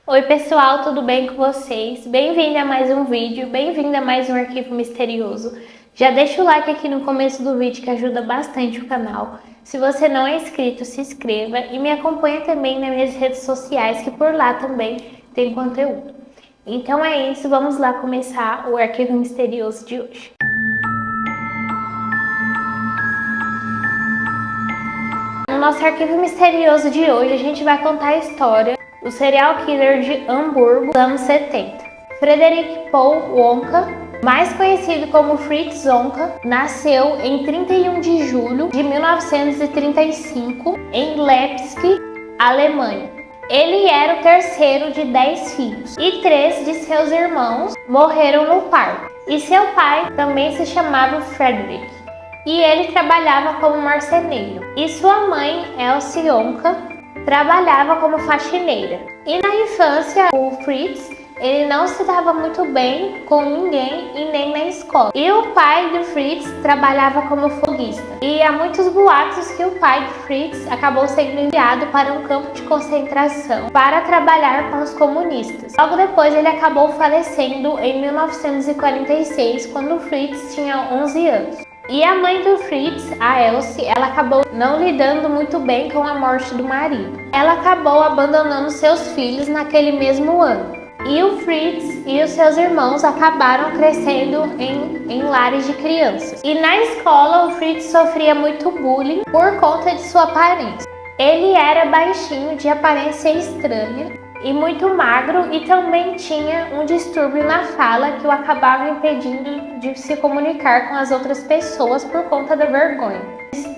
Oi pessoal, tudo bem com vocês? Bem-vindo a mais um vídeo, bem-vindo a mais um arquivo misterioso. Já deixa o like aqui no começo do vídeo que ajuda bastante o canal. Se você não é inscrito, se inscreva e me acompanha também nas minhas redes sociais, que por lá também tem conteúdo. Então é isso, vamos lá começar o arquivo misterioso de hoje. No nosso arquivo misterioso de hoje, a gente vai contar a história do serial killer de Hamburgo dos anos 70. Frederick Paul Wonka, mais conhecido como Fritz Zonka, nasceu em 31 de julho de 1935 em Leipzig, Alemanha. Ele era o terceiro de 10 filhos e 3 de seus irmãos morreram no parto. E seu pai também se chamava Frederick e ele trabalhava como marceneiro. E sua mãe, Elsie Wonka, trabalhava como faxineira. E na infância, o Fritz, ele não se dava muito bem com ninguém e nem na escola. E o pai do Fritz trabalhava como foguista. E há muitos boatos que o pai do Fritz acabou sendo enviado para um campo de concentração para trabalhar com os comunistas. Logo depois ele acabou falecendo em 1946, quando o Fritz tinha 11 anos. E a mãe do Fritz, a Elsie, ela acabou não lidando muito bem com a morte do marido. Ela acabou abandonando seus filhos naquele mesmo ano. E o Fritz e os seus irmãos acabaram crescendo em lares de crianças. E na escola, o Fritz sofria muito bullying por conta de sua aparência. Ele era baixinho, de aparência estranha e muito magro, e também tinha um distúrbio na fala que o acabava impedindo de se comunicar com as outras pessoas por conta da vergonha.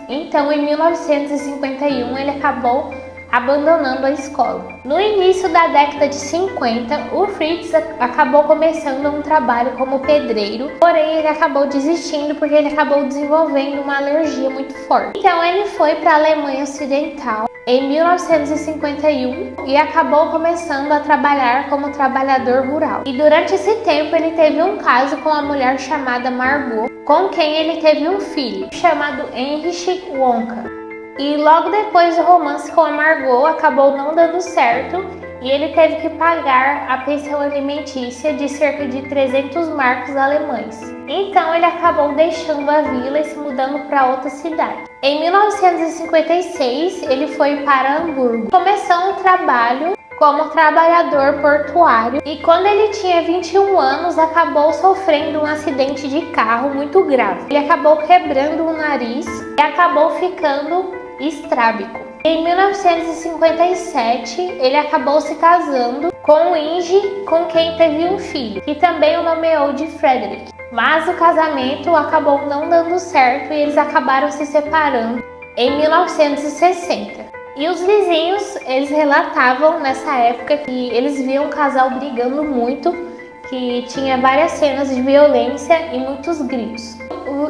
Então, em 1951, ele acabou abandonando a escola. No início da década de 50, o Fritz acabou começando um trabalho como pedreiro, porém ele acabou desistindo porque ele acabou desenvolvendo uma alergia muito forte. Então ele foi para a Alemanha Ocidental em 1951 e acabou começando a trabalhar como trabalhador rural. E durante esse tempo ele teve um caso com uma mulher chamada Margot, com quem ele teve um filho, chamado Heinrich Wonka. E logo depois o romance com a Margot acabou não dando certo e ele teve que pagar a pensão alimentícia de cerca de 300 marcos alemães. Então ele acabou deixando a vila e se mudando para outra cidade. Em 1956 ele foi para Hamburgo. Começou um trabalho como trabalhador portuário e quando ele tinha 21 anos acabou sofrendo um acidente de carro muito grave. Ele acabou quebrando o nariz e acabou ficando estrábico. Em 1957 ele acabou se casando com Inge, com quem teve um filho, que também o nomeou de Frederick. Mas o casamento acabou não dando certo e eles acabaram se separando em 1960. E os vizinhos, eles relatavam nessa época que eles viam o casal brigando muito, que tinha várias cenas de violência e muitos gritos.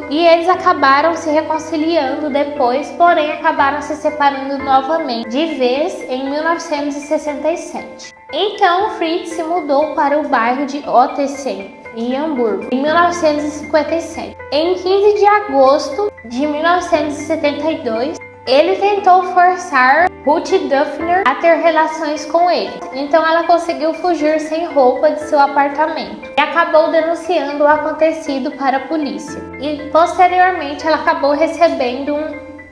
E eles acabaram se reconciliando depois, porém acabaram se separando novamente, de vez em 1967. Então Fritz se mudou para o bairro de Ottersee, em Hamburgo, em 1957. Em 15 de agosto de 1972, ele tentou forçar Ruth Dufner a ter relações com ele. Então ela conseguiu fugir sem roupa de seu apartamento e acabou denunciando o acontecido para a polícia. E posteriormente ela acabou recebendo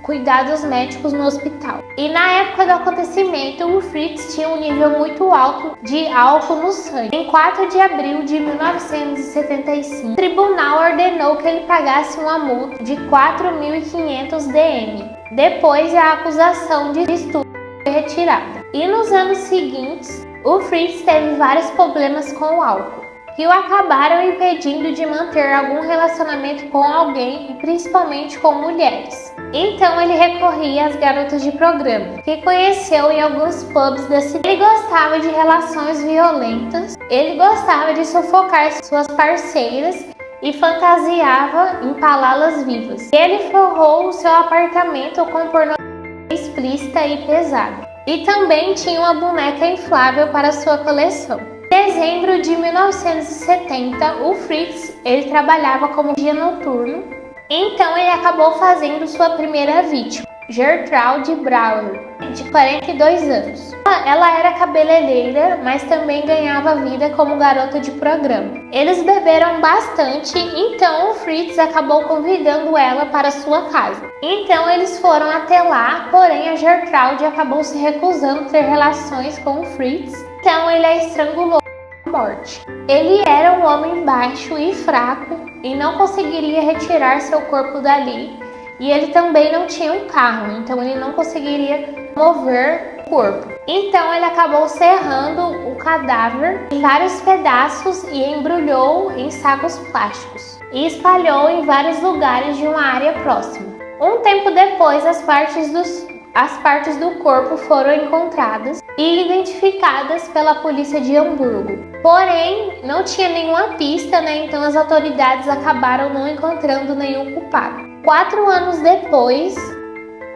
cuidados médicos no hospital. E na época do acontecimento, o Fritz tinha um nível muito alto de álcool no sangue. Em 4 de abril de 1975, o tribunal ordenou que ele pagasse uma multa de 4.500 DM. Depois, a acusação de estupro foi retirada. E nos anos seguintes, o Fritz teve vários problemas com o álcool, que o acabaram impedindo de manter algum relacionamento com alguém, e principalmente com mulheres. Então ele recorria às garotas de programa, que conheceu em alguns pubs da cidade. Ele gostava de relações violentas, ele gostava de sufocar suas parceiras e fantasiava empalá-las vivas. Ele forrou o seu apartamento com pornografia explícita e pesada. E também tinha uma boneca inflável para sua coleção. Em dezembro de 1970, o Fritz trabalhava como guia noturno, então ele acabou fazendo sua primeira vítima. Gertrude Brower, de 42 anos. Ela era cabeleireira, mas também ganhava vida como garota de programa. Eles beberam bastante, então o Fritz acabou convidando ela para sua casa. Então eles foram até lá, porém a Gertrude acabou se recusando a ter relações com o Fritz, então ele a estrangulou à morte. Ele era um homem baixo e fraco e não conseguiria retirar seu corpo dali. E ele também não tinha um carro, então ele não conseguiria mover o corpo. Então ele acabou serrando o cadáver em vários pedaços e embrulhou em sacos plásticos e espalhou em vários lugares de uma área próxima. Um tempo depois, as partes do corpo foram encontradas e identificadas pela polícia de Hamburgo. Porém, não tinha nenhuma pista, então as autoridades acabaram não encontrando nenhum culpado. 4 anos depois,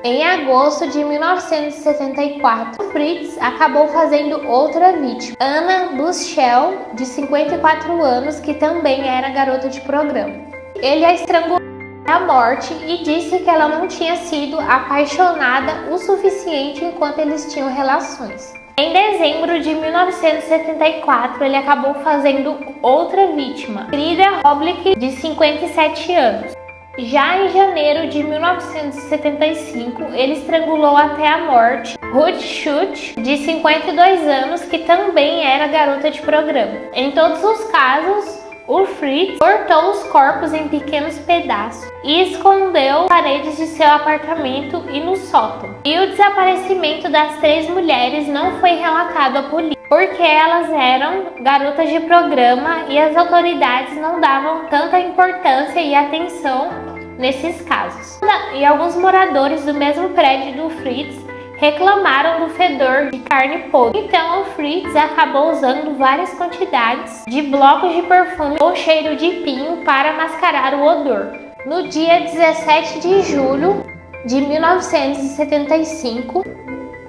em agosto de 1974, Fritz acabou fazendo outra vítima, Anna Buschel, de 54 anos, que também era garota de programa. Ele a estrangulou à morte e disse que ela não tinha sido apaixonada o suficiente enquanto eles tinham relações. Em dezembro de 1974, ele acabou fazendo outra vítima, Frida Roblick, de 57 anos. Já em janeiro de 1975, ele estrangulou até a morte Ruth Schultz, de 52 anos, que também era garota de programa. Em todos os casos, o Fritz cortou os corpos em pequenos pedaços e escondeu as paredes de seu apartamento e no sótão. E o desaparecimento das 3 mulheres não foi relatado à polícia, porque elas eram garotas de programa e as autoridades não davam tanta importância e atenção nesses casos. E alguns moradores do mesmo prédio do Fritz reclamaram do fedor de carne podre. Então o Fritz acabou usando várias quantidades de blocos de perfume ou cheiro de pinho para mascarar o odor. No dia 17 de julho de 1975,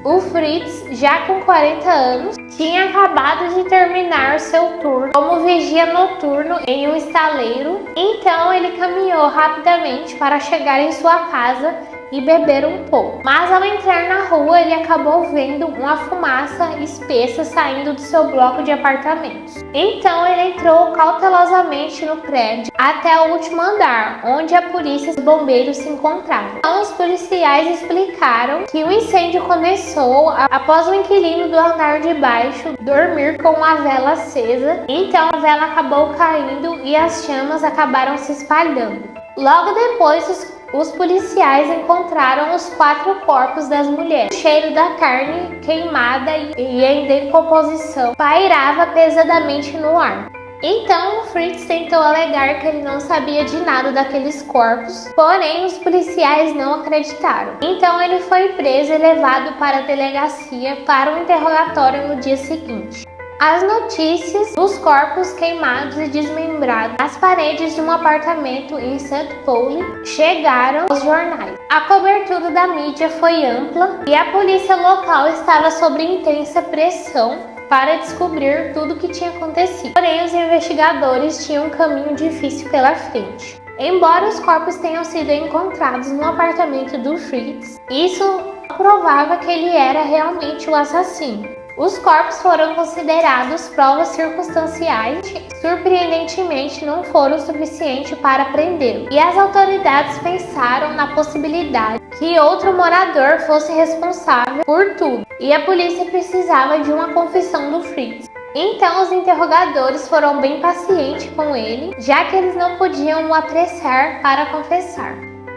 o Fritz, já com 40 anos, tinha acabado de terminar seu turno como vigia noturno em um estaleiro. Então ele caminhou rapidamente para chegar em sua casa e beber um pouco. Mas ao entrar na rua, ele acabou vendo uma fumaça espessa saindo do seu bloco de apartamentos. Então ele entrou cautelosamente no prédio até o último andar, onde a polícia e os bombeiros se encontravam. Então os policiais explicaram que o incêndio começou após o inquilino do andar de baixo dormir com uma vela acesa. Então a vela acabou caindo e as chamas acabaram se espalhando. Logo depois, os policiais encontraram os 4 corpos das mulheres. O cheiro da carne queimada e em decomposição pairava pesadamente no ar. Então, o Fritz tentou alegar que ele não sabia de nada daqueles corpos, porém os policiais não acreditaram. Então, ele foi preso e levado para a delegacia para um interrogatório no dia seguinte. As notícias dos corpos queimados e desmembrados nas paredes de um apartamento em St. Pauli chegaram aos jornais. A cobertura da mídia foi ampla e a polícia local estava sob intensa pressão para descobrir tudo o que tinha acontecido. Porém, os investigadores tinham um caminho difícil pela frente. Embora os corpos tenham sido encontrados no apartamento do Fritz, isso provava que ele era realmente o assassino. Os corpos foram considerados provas circunstanciais e, surpreendentemente, não foram suficientes para prendê-lo. E as autoridades pensaram na possibilidade que outro morador fosse responsável por tudo. E a polícia precisava de uma confissão do Fritz. Então os interrogadores foram bem pacientes com ele, já que eles não podiam o apressar para confessar.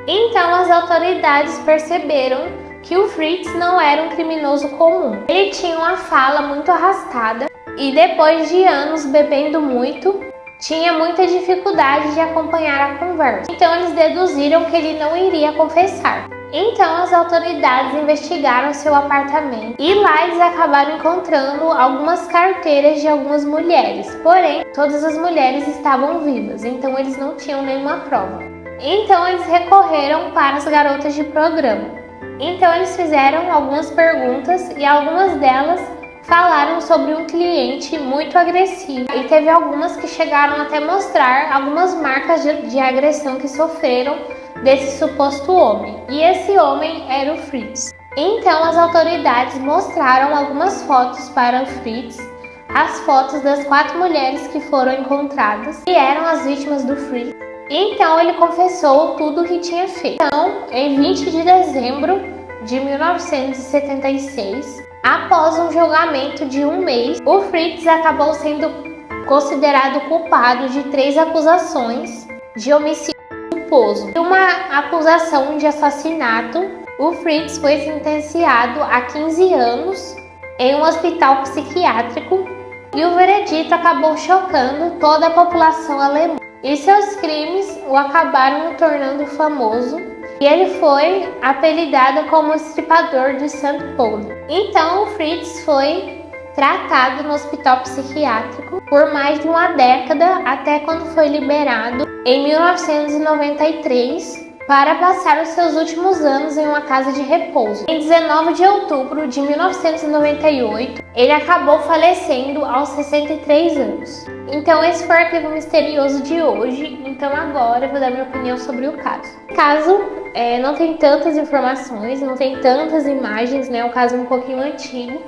Então as autoridades perceberam que o Fritz não era um criminoso comum. Ele tinha uma fala muito arrastada e depois de anos bebendo muito, tinha muita dificuldade de acompanhar a conversa. Então eles deduziram que ele não iria confessar. Então as autoridades investigaram seu apartamento e lá eles acabaram encontrando algumas carteiras de algumas mulheres. Porém, todas as mulheres estavam vivas, então eles não tinham nenhuma prova. Então eles recorreram para as garotas de programa. Então eles fizeram algumas perguntas e algumas delas falaram sobre um cliente muito agressivo e teve algumas que chegaram até mostrar algumas marcas de agressão que sofreram desse suposto homem, e esse homem era o Fritz. Então as autoridades mostraram algumas fotos para o Fritz, as fotos das 4 mulheres que foram encontradas e eram as vítimas do Fritz. Então ele confessou tudo o que tinha feito. Então, em 20 de dezembro de 1976, após um julgamento de 1 mês, o Fritz acabou sendo considerado culpado de 3 acusações de homicídio culposo e uma acusação de assassinato. O Fritz foi sentenciado a 15 anos em um hospital psiquiátrico e o veredito acabou chocando toda a população alemã. E seus crimes o acabaram o tornando famoso e ele foi apelidado como estripador de St. Pauli. Então o Fritz foi tratado no hospital psiquiátrico por mais de uma década até quando foi liberado em 1993 para passar os seus últimos anos em uma casa de repouso. Em 19 de outubro de 1998, ele acabou falecendo aos 63 anos. Então esse foi o arquivo misterioso de hoje. Então agora eu vou dar minha opinião sobre o caso. O caso não tem tantas informações, não tem tantas imagens, né? O caso é um pouquinho antigo,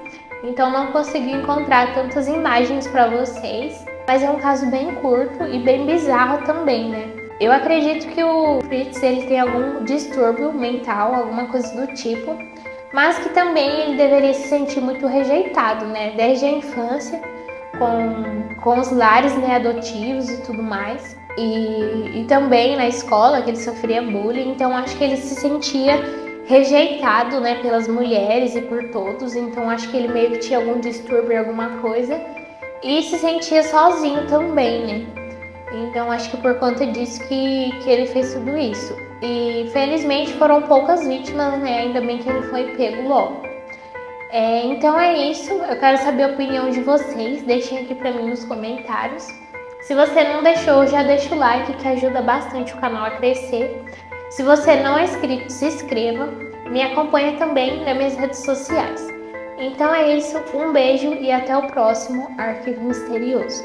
então não consegui encontrar tantas imagens para vocês. Mas é um caso bem curto e bem bizarro também, né? Eu acredito que o Fritz ele tem algum distúrbio mental, alguma coisa do tipo, mas que também ele deveria se sentir muito rejeitado, né? Desde a infância, com os lares, né, adotivos e tudo mais. E também na escola, que ele sofria bullying, então acho que ele se sentia rejeitado, né, pelas mulheres e por todos. Então acho que ele meio que tinha algum distúrbio, alguma coisa, e se sentia sozinho também, né? Então acho que por conta disso que ele fez tudo isso. E felizmente foram poucas vítimas, né? Ainda bem que ele foi pego logo. Então é isso, eu quero saber a opinião de vocês, deixem aqui pra mim nos comentários. Se você não deixou, já deixa o like que ajuda bastante o canal a crescer. Se você não é inscrito, se inscreva, me acompanha também nas minhas redes sociais. Então é isso, um beijo e até o próximo Arquivo Misterioso.